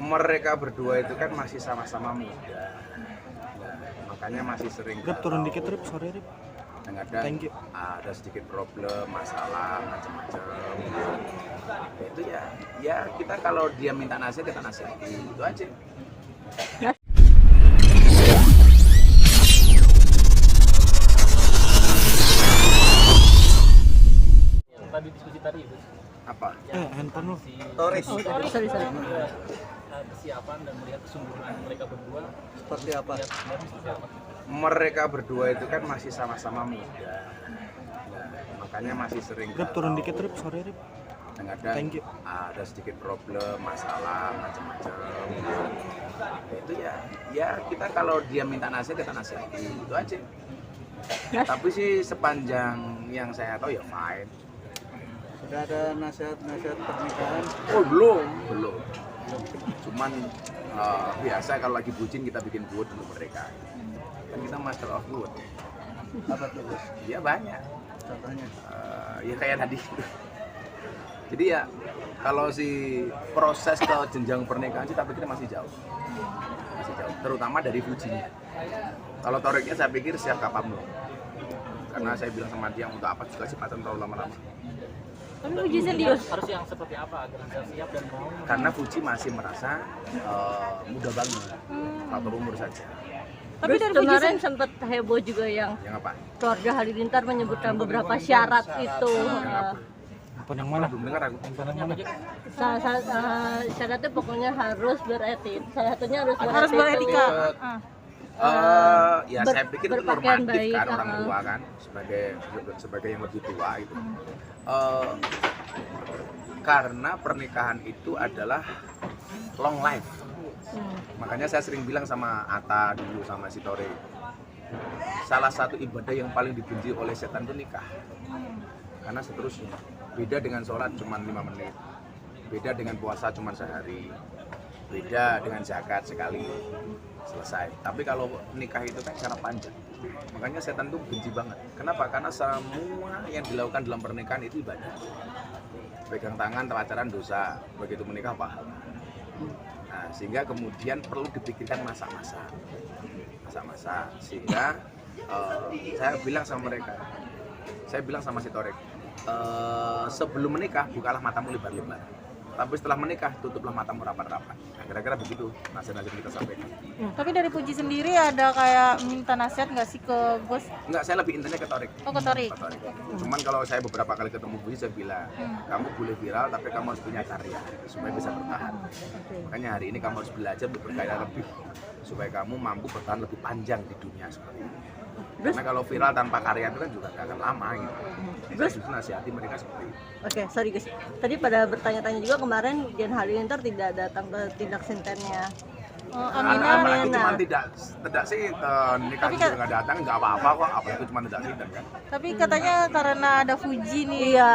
Mereka berdua itu kan masih sama-sama muda. Nah, makanya masih sering Turun dikit Rip, sorry Rip. kadang-kadang Thank you. ada sedikit problem, masalah, macam-macam. Itu ya kita kalau dia minta nasihat kita nasihati, itu aja. Tadi diskusi tadi itu Apa? Handphone lu. Toris. Sorry. Kesiapan dan melihat kesungguhan mereka berdua Seperti apa? seperti apa? Mereka berdua itu kan masih sama-sama muda. Nah, makanya masih sering Rip, turun dikit Rip, sorry Rip. kadang-kadang Thank you. ada sedikit problem, masalah, macam-macam. Itu ya kita kalau dia minta nasihat kita nasihati, itu aja. Tapi sih sepanjang yang saya tahu ya fine. Sudah ada nasihat-nasihat pernikahan? Oh belum. Cuman biasa kalau lagi bucin kita bikin quote dulu mereka. Kan kita master of quote. Apa tuh? Ya banyak. Contohnya? Ya kayak tadi. Jadi ya kalau si proses ke jenjang pernikahan sih tapi kita masih jauh. Terutama dari Fujinya. Kalau Toriknya saya pikir siap kapan belum. Karena saya bilang sama dia untuk apa juga sih pacaran terlalu lama-lama. Tapi Fuji sendiri Harus yang seperti apa agar bisa siap dan mau? Karena Fuji masih merasa muda banget, faktor umur saja. Tapi dari kemarin sempat heboh juga yang Yang apa? keluarga Halilintar menyebutkan beberapa syarat itu. Handphone yang mana? Belum dengar aku. Handphone yang mana? Syaratnya pokoknya harus beretik. Salah satunya harus beretika. Ya saya pikir itu berpakaian normatif baik, kan orang tua kan sebagai yang lebih tua itu. Karena pernikahan itu adalah long life. Makanya saya sering bilang sama Atta dulu sama si Tore, salah satu ibadah yang paling dibenci oleh setan itu nikah. Karena seterusnya beda dengan sholat cuma 5 menit, beda dengan puasa cuma sehari, beda dengan zakat sekali selesai. Tapi kalau nikah itu kan cara panjang. Makanya setan tuh benci banget. Kenapa? Karena semua yang dilakukan dalam pernikahan itu ibadah. Pegang tangan, pacaran dosa, begitu menikah pahala. Nah, sehingga kemudian perlu dipikirkan masa-masa. Sehingga saya bilang sama mereka, saya bilang sama si Torek, sebelum menikah bukalah matamu lebar-lebar. Tapi setelah menikah, tutuplah matamu rapat-rapat. Nah, kira-kira begitu nasihat-nasihat kita sampaikan. Tapi dari Puji sendiri ada kayak minta nasihat nggak sih ke bos? Enggak, saya lebih intinya ke Torik. Oh, ke Torik. Cuman kalau saya beberapa kali ketemu Puji, saya bilang, kamu boleh viral, tapi kamu harus punya karya supaya bisa bertahan. Makanya hari ini kamu harus belajar untuk berkarya lebih, supaya kamu mampu bertahan lebih panjang di dunia seperti ini. Karena kalau viral tanpa karya itu kan juga gak akan lama gitu. Saya justru nasihati mereka seperti itu. Oke, sorry guys. Tadi pada bertanya-tanya juga kemarin Dian Halilintar tidak datang ke tindak sintennya. Apalagi cuma tidak sih nikah Tapi juga nggak datang nggak apa-apa kok, apalagi cuma tidak sih kan. Tapi katanya karena ada Fuji nih, Iya.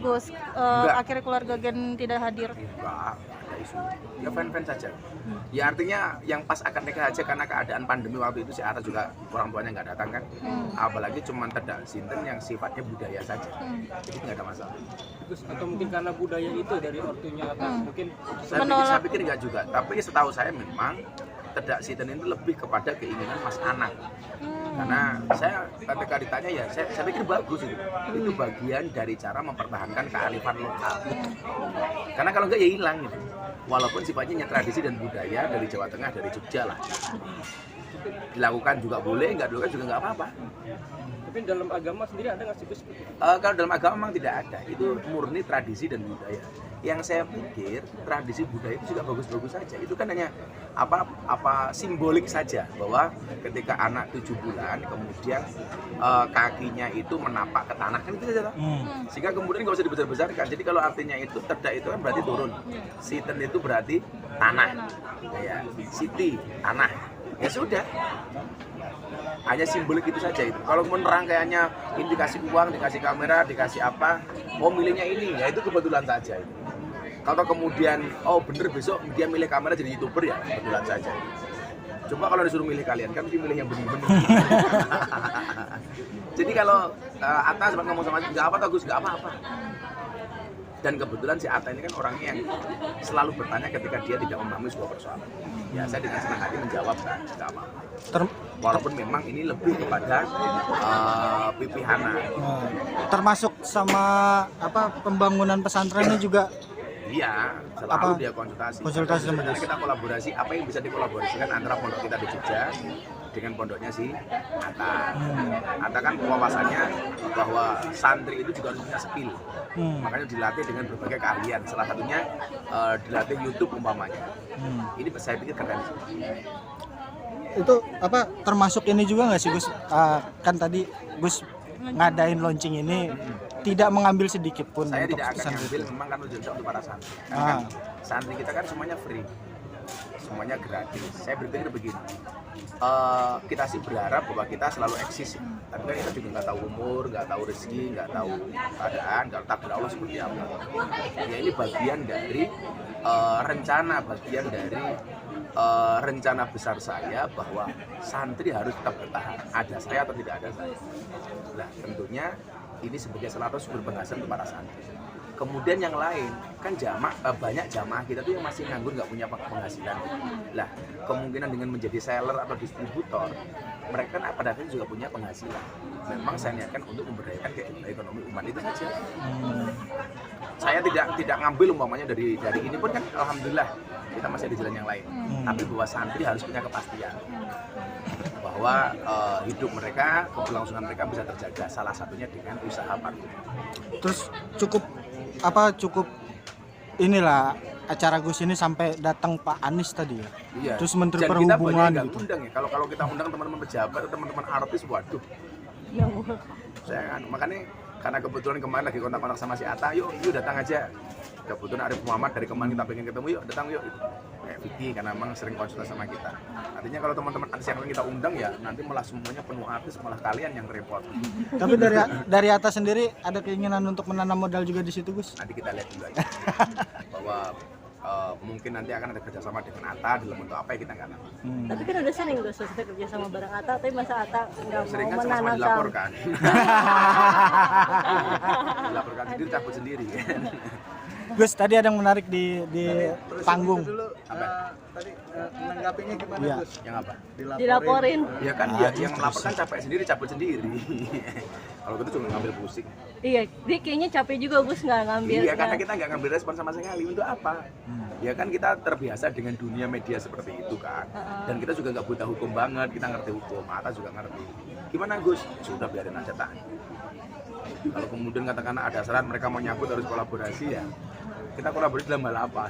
Gus, Enggak. akhirnya keluarga Gen tidak hadir. Enggak ada isu. Ya fan-fan saja. Ya artinya yang pas akan nikah aja karena keadaan pandemi waktu itu si Ara juga orang tuanya nggak datang kan. Apalagi cuma tidak sinten yang sifatnya budaya saja. Jadi nggak ada masalah. Terus atau mungkin karena budaya itu dari ortunya atau mungkin Saya pikir nggak juga. Tapi setahu saya memang tidak sinten itu lebih kepada keinginan Mas Anang. Karena saya ketika ditanya ya saya pikir bagus itu. Itu bagian dari cara mempertahankan kearifan lokal. Karena kalau enggak ya hilang gitu. Walaupun sifatnya tradisi dan budaya dari Jawa Tengah, dari Jogja lah. Dilakukan juga boleh, enggak dilakukan juga enggak apa-apa. tapi dalam agama sendiri ada nggak sih Gus? Kalau dalam agama memang tidak ada. Itu murni tradisi dan budaya. Yang saya pikir tradisi budaya itu juga bagus-bagus saja. Itu kan hanya apa simbolik saja bahwa ketika anak 7 bulan kemudian kakinya itu menapak ke tanah kan itu saja. Sehingga kemudian nggak usah dibesar-besarkan. Jadi kalau artinya itu terdak itu kan berarti turun. Siten itu berarti tanah. Ya, siti tanah. Ya sudah. Hanya simbolik itu saja itu. Kalau kemudian rangkaiannya ini dikasih uang, dikasih kamera, dikasih apa, oh milihnya ini, ya itu kebetulan saja itu. Kalau kemudian, oh bener besok dia milih kamera jadi YouTuber ya, kebetulan saja. Coba kalau disuruh milih kalian, kan mesti milih yang benar-benar. Jadi kalau Atta sempat ngomong sama nggak apa Agus, nggak apa-apa. Dan kebetulan si Atta ini kan orangnya yang selalu bertanya ketika dia tidak memahami sebuah persoalan. Ya saya dengan senang hati menjawab kan, nggak apa-apa. Walaupun memang ini lebih kepada pipihana. Termasuk sama pembangunan pesantrennya juga. Iya, selalu dia konsultasi sama sama dia. Kita kolaborasi, apa yang bisa dikolaborasikan antara pondok kita di Jogja dengan pondoknya si Atta. Atta kan wawasannya bahwa santri itu juga harus punya skill. Makanya dilatih dengan berbagai keahlian. Salah satunya dilatih YouTube umpamanya. Ini saya pikir keren. Itu termasuk ini juga nggak sih Gus? Kan tadi Gus ngadain launching ini tidak mengambil sedikit pun Saya untuk tidak akan pesantren. ngambil, memang kan tujuan untuk para santri. Karena kan santri kita kan semuanya free, semuanya gratis. Saya berpikir begini, kita sih berharap bahwa kita selalu eksis ya. Tapi kan kita juga nggak tahu umur, nggak tahu rezeki, nggak tahu keadaan, nggak tahu takdir Allah seperti apa. Ya ini bagian dari rencana besar saya bahwa santri harus tetap bertahan. Ada saya atau tidak ada saya. Nah tentunya ini sebagai salah satu sumber penghasilan untuk para santri. Kemudian yang lain kan banyak jamaah kita tuh yang masih nganggur, nggak punya penghasilan. Lah kemungkinan dengan menjadi seller atau distributor, mereka kan pada akhirnya juga punya penghasilan. Memang saya niatkan untuk memberdayakan ekonomi umat itu saja. Saya tidak ngambil umpamanya dari ini pun kan alhamdulillah kita masih ada jalan yang lain. Tapi bahwa santri harus punya kepastian bahwa hidup mereka, keberlangsungan mereka bisa terjaga, salah satunya dengan usaha parfum. Terus cukup inilah acara Gus ini sampai datang Pak Anies tadi ya. Iya. Terus Menteri Dan Perhubungan kita gitu. undang ya. Kalau kita undang teman-teman pejabat atau teman-teman artis, waduh. Saya makanya karena kebetulan kemarin lagi kontak-kontak sama si Atta, yuk datang aja. Kebetulan Arif Muhammad dari kemarin kita pengen ketemu, yuk datang yuk. Kayak Vicky karena memang sering konsultasi sama kita. Artinya kalau teman-teman artis yang kita undang ya nanti malah semuanya penuh artis, malah kalian yang repot. Tapi dari atas sendiri ada keinginan untuk menanam modal juga di situ Gus. Nanti kita lihat dulu aja. Bahwa mungkin nanti akan ada kerjasama dengan Atta dalam bentuk apa ya kita nggak tahu. Tapi kan udah sering Gus maksudnya kerja sama bareng Atta, tapi masa Atta nggak Sering mau kan sama-sama menanam dilaporkan. Dilaporkan sendiri, cabut sendiri. Gus tadi ada yang menarik di panggung. Dulu, tadi menanggapinya gimana Iya. Gus? Yang apa? dilaporin. Ya kan yang melaporkan capek sendiri, cabut sendiri. Kalau gitu cuma ngambil pusing. Iya, dia kayaknya capek juga Gus nggak ngambil. Iya, karena kita nggak ngambil respon sama sekali. Untuk apa? Ya kan kita terbiasa dengan dunia media seperti itu kan. Dan kita juga nggak buta hukum banget, kita ngerti hukum. Atta juga ngerti. Gimana Gus? Sudah biarin aja tahan. Kalau kemudian katakan ada saran mereka mau nyabut harus kolaborasi ya. Kita kolaborasi dalam hal apa?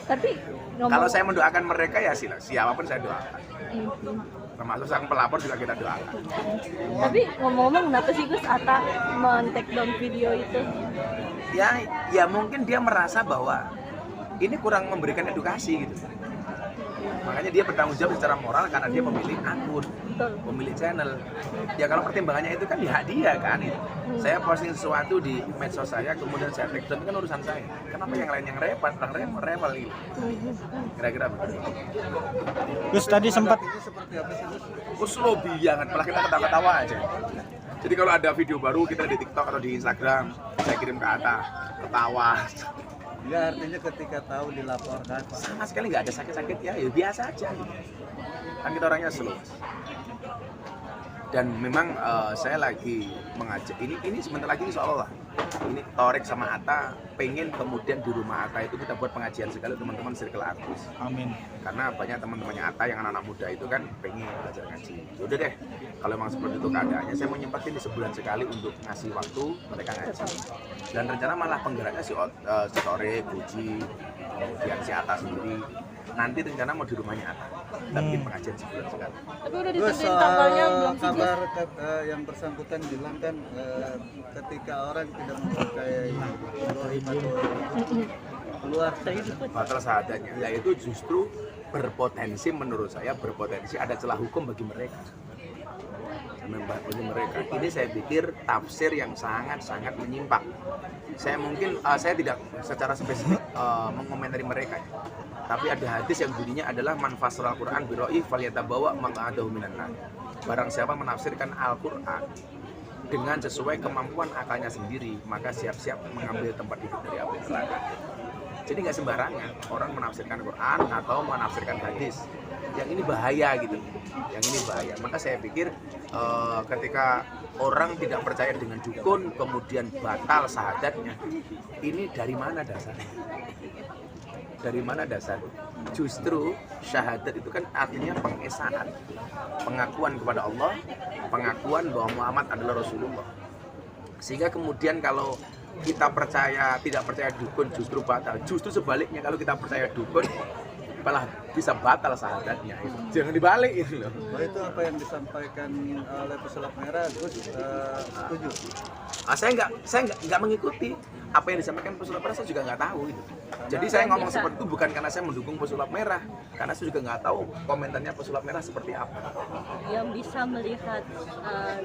Tapi Kalau saya mendoakan mereka ya siapapun saya doakan. Termasuk sang pelapor juga kita doakan. Tapi ngomong-ngomong kenapa sih Gus Atta men-take down video itu? Ya mungkin dia merasa bahwa ini kurang memberikan edukasi gitu. Makanya dia bertanggung jawab secara moral karena dia pemilik akun, pemilik channel. Ya kalau pertimbangannya itu kan ya hak dia kan. Saya posting sesuatu di medsos saya, kemudian saya take down, itu kan urusan saya. Kenapa yang lain yang repot gitu. Kira-kira begitu. Gus tadi sempat Seperti apa sih Gus? Uslobi banget, malah kita ketawa-ketawa aja. Jadi kalau ada video baru kita di TikTok atau di Instagram, saya kirim ke Atta, ketawa. Ya artinya ketika tahu dilaporkan Pak. Sama sekali nggak ada sakit-sakit ya biasa aja. Kan kita orangnya slow. Dan memang saya lagi mengajak ini sebentar lagi insya Allah ini Torik sama Atta pengen kemudian di rumah Atta itu kita buat pengajian sekali teman-teman circle artis. amin. Karena banyak teman-temannya Atta yang anak-anak muda itu kan pengen belajar ngaji. Udah deh, kalau memang seperti itu keadaannya, saya mau nyempatin di sebulan sekali untuk ngasih waktu mereka ngaji. Dan rencana malah penggeraknya si Torik, Guji, kemudian si Atta sendiri. Nanti rencana mau di rumahnya Atta. Kita bikin pengajian sebulan sekali. Tapi udah Gus, ditentuin tanggalnya belum sih Gus? kabar yang bersangkutan bilang kan ketika orang tidak mempercayai goib atau keluar Batal sahadatnya, yaitu justru berpotensi menurut saya ada celah hukum bagi mereka. Bagi mereka. Ini saya pikir tafsir yang sangat-sangat menyimpang. Saya tidak secara spesifik mengomentari mereka ya. Tapi ada hadis yang bunyinya adalah man fasral Quran bi ra'yi falyatabawa maq'adahu minan nar. Barang siapa menafsirkan Al-Qur'an dengan sesuai kemampuan akalnya sendiri, maka siap-siap mengambil tempat hidup dari api neraka. Jadi nggak sembarangan orang menafsirkan Quran atau menafsirkan hadis. Yang ini bahaya gitu. Yang ini bahaya. Maka saya pikir ketika orang tidak percaya dengan dukun kemudian batal syahadatnya, ini dari mana dasarnya? Dari mana dasar? Justru syahadat itu kan artinya pengesaan, pengakuan kepada Allah, pengakuan bahwa Muhammad adalah Rasulullah. Sehingga kemudian kalau kita percaya, tidak percaya dukun justru batal. Justru sebaliknya, kalau kita percaya dukun malah bisa batal syahadatnya. Jangan dibalik itu loh. Itu apa yang disampaikan oleh pesulap merah, Gus setuju. Saya nggak mengikuti apa yang disampaikan pesulap merah, saya juga nggak tahu gitu. Jadi saya ngomong seperti itu bukan karena saya mendukung pesulap merah, karena saya juga nggak tahu komentarnya pesulap merah seperti apa. Yang bisa melihat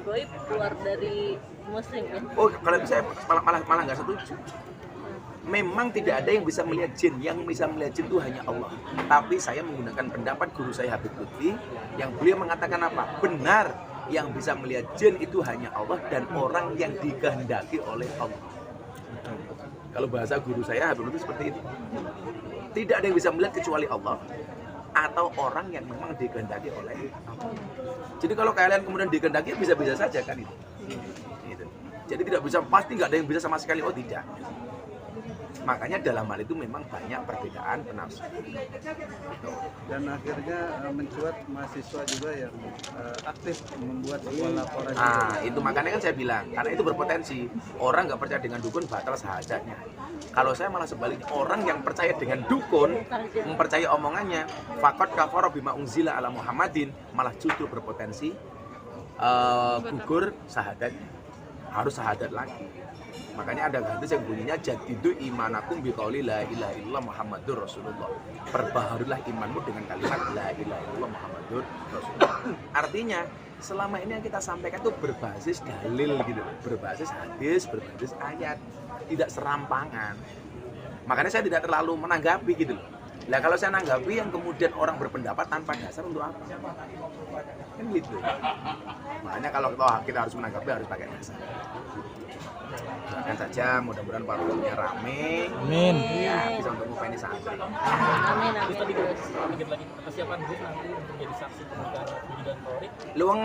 goib keluar dari muslim ya. Oh, kalau itu saya malah nggak setuju. Memang tidak ada yang bisa melihat jin, yang bisa melihat jin itu hanya Allah. Tapi saya menggunakan pendapat guru saya Habib Lutfi, yang beliau mengatakan apa? Benar, yang bisa melihat jin itu hanya Allah dan orang yang dikehendaki oleh Allah. Kalau bahasa guru saya Habib Lutfi seperti itu. Tidak ada yang bisa melihat kecuali Allah atau orang yang memang dikehendaki oleh Allah. Jadi kalau kalian kemudian dikehendaki bisa-bisa saja kan itu. Gitu. Jadi tidak bisa, pasti nggak ada yang bisa sama sekali. Oh tidak. Makanya dalam hal itu memang banyak perbedaan penafsiran. Dan akhirnya mencuat mahasiswa juga yang aktif membuat sebuah laporan. Itu makanya kan saya bilang, karena itu berpotensi orang nggak percaya dengan dukun batal syahadatnya. Kalau saya malah sebaliknya, orang yang percaya dengan dukun, mempercayai omongannya, faqad kafara bima unzila ala Muhammadin, malah justru berpotensi gugur syahadatnya. Harus syahadat lagi. Makanya ada hadis yang bunyinya jadidu imanakum biqauli la ilaha illallah Muhammadur Rasulullah. Perbaharulah imanmu dengan kalimat la ilaha illallah Muhammadur Rasulullah. Artinya selama ini yang kita sampaikan itu berbasis dalil gitu, berbasis hadis, berbasis ayat, tidak serampangan. Makanya saya tidak terlalu menanggapi gitu loh. Nah kalau saya nanggapi yang kemudian orang berpendapat tanpa dasar untuk apa? Kan gitu. Makanya kalau kita harus menanggapi harus pakai dasar. Doakan saja, mudah-mudahan parfumnya rame. Amin. Ya, bisa untuk ngopeni santri. Amin amin. Terus tadi sedikit lagi persiapan Gus nanti untuk jadi saksi pernikahan Budi dan Torik. Luang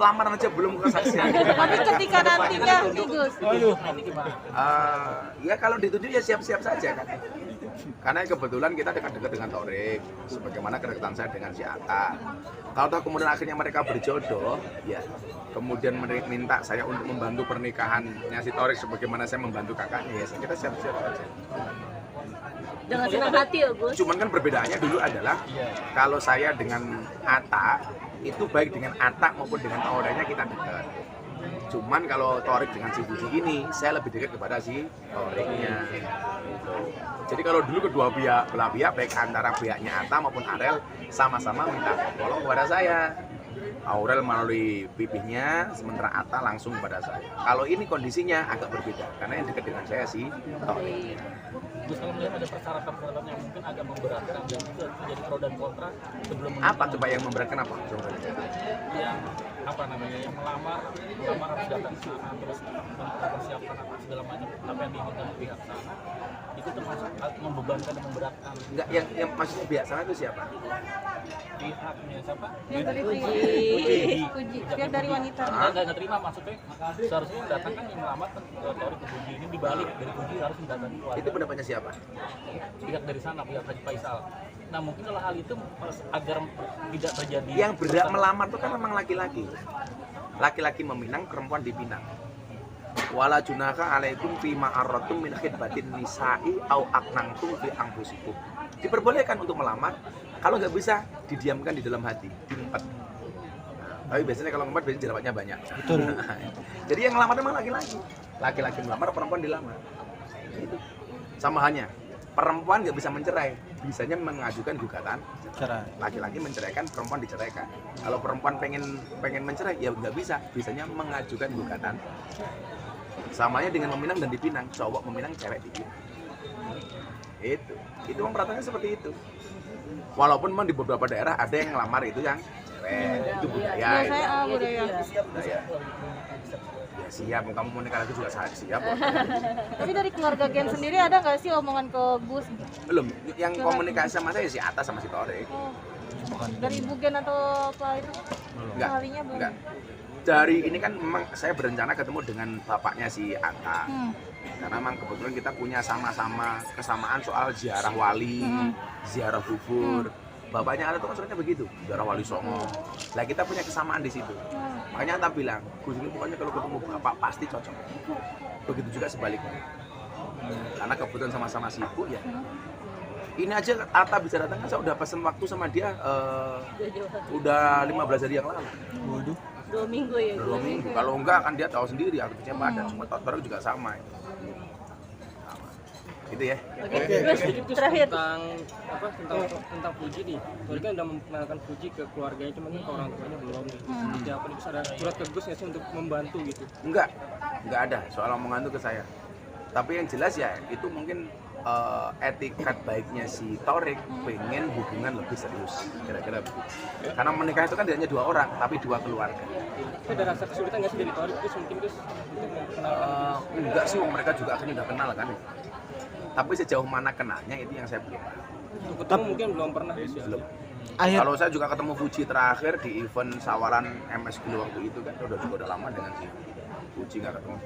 lamaran aja belum kesaksian. Tapi ketika nantinya nih Gus, Nanti gimana? Ya kalau dituju ya siap-siap saja kan. Karena kebetulan kita dekat-dekat dengan Torik, sebagaimana kedekatan saya dengan si Atta. Kalau toh kemudian akhirnya mereka berjodoh, ya kemudian minta saya untuk membantu pernikahannya si Torik sebagaimana saya membantu kakaknya, ya kita siap-siap saja. Dengan senang hati ya Gus. Cuman kan perbedaannya dulu adalah kalau saya dengan Atta itu baik dengan Atta maupun dengan Auranya kita dekat. Cuman kalau Torik dengan si Budi ini, saya lebih dekat kepada si Toriknya. Jadi kalau dulu kedua belah pihak, baik antara pihaknya Atta maupun Arel, sama-sama minta tolong kepada saya. Aurel melalui pipihnya, sementara Atta langsung kepada saya. Kalau ini kondisinya agak berbeda, karena yang dekat dengan saya si Torik. Gus kalau melihat ada persyaratan-persyaratan yang mungkin agak memberatkan dan itu menjadi pro dan kontra sebelum Apa coba yang memberatkan apa? Coba. yang apa namanya yang melamar harus datang ke sana terus mempersiapkan apa segala macam apa yang diinginkan pihak sana itu termasuk membebankan dan memberatkan Enggak, yang maksudnya biasa itu siapa? pihaknya siapa? yang dari Puji, yang dari wanita. Nggak terima maksudnya seharusnya yang datang kan yang melamar kan Torik ke Puji ini dibalik dari Puji harus mendatangi keluarga Itu pendapatnya siapa? pihak dari sana pihak Haji Faisal. Nah mungkin kalau hal itu agar tidak terjadi Yang berhak melamar itu kan memang laki-laki. Laki-laki meminang, perempuan dipinang. Wala junaka alaikum fima arratum min khidbatin nisa'i au aknangtum fi anfusikum. Diperbolehkan untuk melamar, kalau nggak bisa didiamkan di dalam hati, diempet. Tapi biasanya kalau ngempet biasanya jerawatnya banyak. Betul. Jadi yang melamar memang laki-laki. Laki-laki melamar, perempuan dilamar. Itu. Sama hanya perempuan nggak bisa mencerai, bisanya mengajukan gugatan Cerai. laki-laki menceraikan, perempuan diceraikan. Kalau perempuan pengen mencerai ya nggak bisa, bisanya mengajukan gugatan. Samanya dengan meminang dan dipinang, cowok meminang, cewek dipinang. Itu memang peraturannya seperti itu. Walaupun memang di beberapa daerah ada yang ngelamar itu yang cewek, itu budaya. Biasanya budaya. Budaya. Ya siap, kamu mau nikah lagi juga siap. Tapi dari keluarga Gen sendiri ada nggak sih omongan ke Gus? Belum, yang komunikasi sama saya si Atta sama si Torik. Oh. Dari Ibu Gen atau apa itu? Enggak, Kalinya belum. enggak. Dari ini kan memang saya berencana ketemu dengan bapaknya si Atta. Karena memang kebetulan kita punya sama-sama kesamaan soal ziarah wali, ziarah kubur. Bapaknya Atta tuh kan soalnya begitu, ziarah wali Songo. Lah kita punya kesamaan di situ. Makanya Atta bilang, Gus ini pokoknya kalau ketemu bapak pasti cocok. Begitu juga sebaliknya. Karena kebetulan sama-sama sibuk ya. Ini aja Atta bisa datang kan saya udah pesen waktu sama dia udah 15 hari yang lalu. Waduh. 2 minggu ya. 2 minggu. Kalau enggak kan dia tahu sendiri aktivitasnya padat. Semua tahun juga sama. Sama. Gitu ya. Oke, Gus, terakhir. tentang Fuji nih. Tadi kan udah memperkenalkan Fuji ke keluarganya, cuman kan ke orang tuanya belum nih. Seperti apa nih, bisa ada surat ke Gus nggak sih untuk membantu gitu? Enggak ada soal omongan itu ke saya. Tapi yang jelas ya itu mungkin etikat baiknya si Torik pengen hubungan lebih serius kira-kira begitu. Karena menikah itu kan tidak hanya 2 orang tapi 2 keluarga. Itu ada rasa kesulitan nggak sih dari Torik Gus mungkin Gus untuk memperkenalkan? Enggak sih, mereka juga akhirnya udah kenal kan. Tapi sejauh mana kenalnya itu yang saya belum tahu. Untuk ketemu mungkin belum pernah Gus ya? Belum. Akhir Kalau saya juga ketemu Fuji terakhir di event Sawaran MS dulu waktu itu kan udah lama dengan si Fuji nggak ketemu.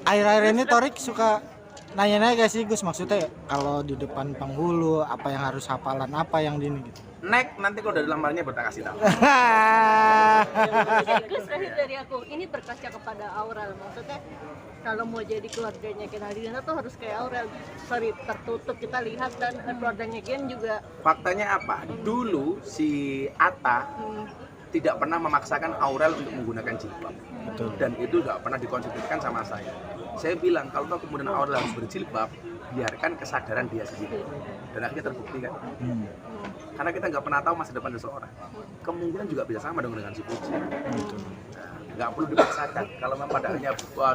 akhir-akhir ini Torik suka nanya-nanya gak sih Gus, maksudnya kalau di depan penghulu apa yang harus hafalan, apa yang di ini gitu. Nanti kalau udah lamarannya baru tak kasih tahu. Oke, Gus, terakhir dari aku, ini berkaca kepada Aurel. Maksudnya kalau mau jadi keluarganya Gen Hadinata tuh harus kayak Aurel, sorry, tertutup. Kita lihat dan keluarganya Gen juga Faktanya apa? Dulu si Atta tidak pernah memaksakan Aurel untuk menggunakan jilbab. Dan itu tidak pernah dikonsumsikan sama saya. Saya bilang kalau kemudian Aurel harus berjilbab, biarkan kesadaran dia sendiri. Dan akhirnya terbukti kan. Karena kita nggak pernah tahu masa depan seseorang. Kemungkinan juga bisa sama dengan si Fuji. Nggak perlu dipaksakan. Kalau memang padahalnya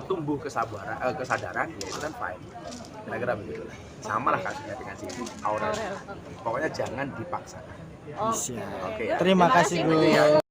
tumbuh kesadaran, ya itu kan fine. Kira-kira begitu lah. Sama lah kasusnya dengan si Aurel. Pokoknya jangan dipaksakan. Siap. Oke ya. Terima kasih Gus.